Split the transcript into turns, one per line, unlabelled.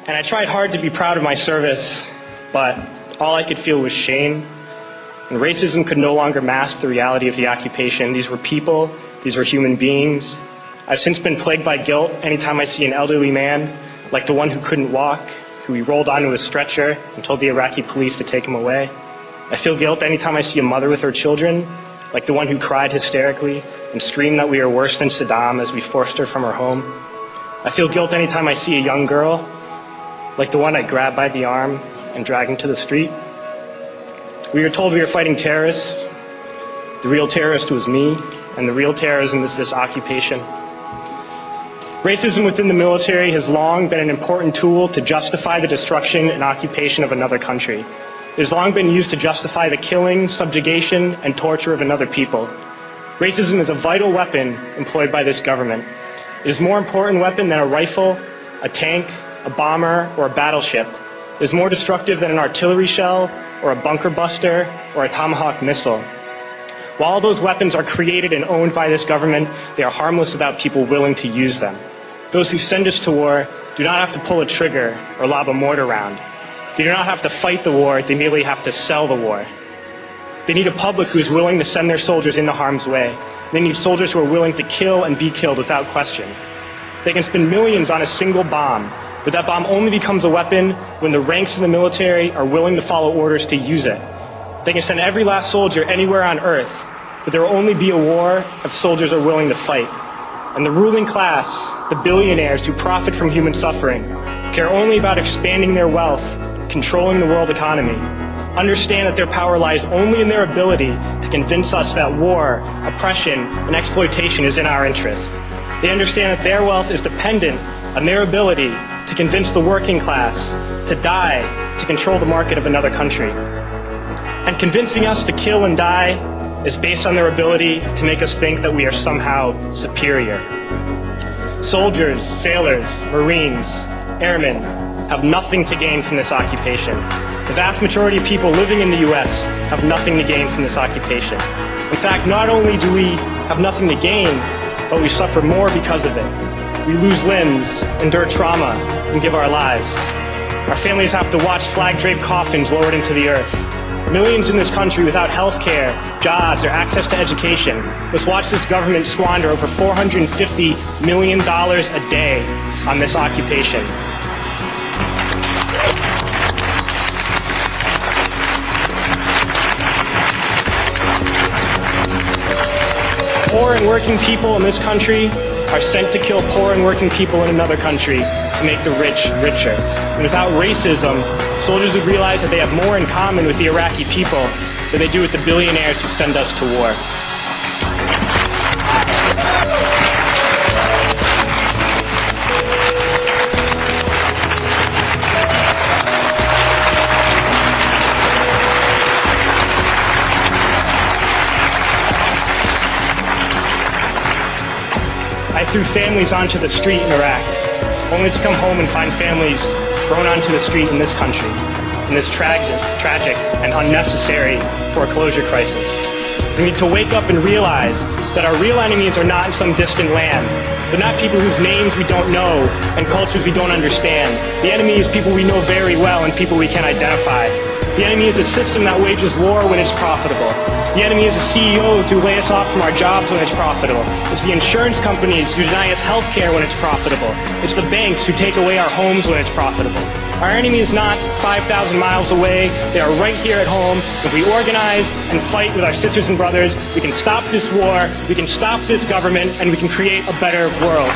And I tried hard to be proud of my service, but all I could feel was shame. And racism could no longer mask the reality of the occupation. These were people, these were human beings. I've since been plagued by guilt anytime I see an elderly man, like the one who couldn't walk, who we rolled onto a stretcher and told the Iraqi police to take him away. I feel guilt anytime I see a mother with her children, like the one who cried hysterically and screamed that we are worse than Saddam as we forced her from her home. I feel guilt anytime I see a young girl, like the one I grabbed by the arm and dragged into the street. We were told we were fighting terrorists. The real terrorist was me, and the real terrorism is this occupation. Racism within the military has long been an important tool to justify the destruction and occupation of another country. It has long been used to justify the killing, subjugation, and torture of another people. Racism is a vital weapon employed by this government. It is a more important weapon than a rifle, a tank, a bomber, or a battleship. It is more destructive than an artillery shell, or a bunker buster, or a Tomahawk missile. While all those weapons are created and owned by this government, they are harmless without people willing to use them. Those who send us to war do not have to pull a trigger or lob a mortar round. They do not have to fight the war, they merely have to sell the war. They need a public who is willing to send their soldiers into harm's way. They need soldiers who are willing to kill and be killed without question. They can spend millions on a single bomb, but that bomb only becomes a weapon when the ranks of the military are willing to follow orders to use it. They can send every last soldier anywhere on earth, but there will only be a war if soldiers are willing to fight. And the ruling class, the billionaires who profit from human suffering, care only about expanding their wealth, controlling the world economy. Understand that their power lies only in their ability to convince us that war, oppression, and exploitation is in our interest. They understand that their wealth is dependent on their ability to convince the working class to die to control the market of another country. And convincing us to kill and die is based on their ability to make us think that we are somehow superior. Soldiers, sailors, Marines, airmen have nothing to gain from this occupation. The vast majority of people living in the U.S. have nothing to gain from this occupation. In fact, not only do we have nothing to gain, but we suffer more because of it. We lose limbs, endure trauma, and give our lives. Our families have to watch flag-draped coffins lowered into the earth. Millions in this country without health care, jobs, or access to education must watch this government squander over $450 million a day on this occupation. Poor and working people in this country are sent to kill poor and working people in another country to make the rich richer. And without racism, soldiers would realize that they have more in common with the Iraqi people than they do with the billionaires who send us to war. I threw families onto the street in Iraq, only to come home and find families thrown onto the street in this country, in this tragic and unnecessary foreclosure crisis. We need to wake up and realize that our real enemies are not in some distant land. They're not people whose names we don't know and cultures we don't understand. The enemy is people we know very well and people we can identify. The enemy is a system that wages war when it's profitable. The enemy is the CEOs who lay us off from our jobs when it's profitable. It's the insurance companies who deny us health care when it's profitable. It's the banks who take away our homes when it's profitable. Our enemy is not 5,000 miles away. They are right here at home. If we organize and fight with our sisters and brothers, we can stop this war, we can stop this government, and we can create a better world.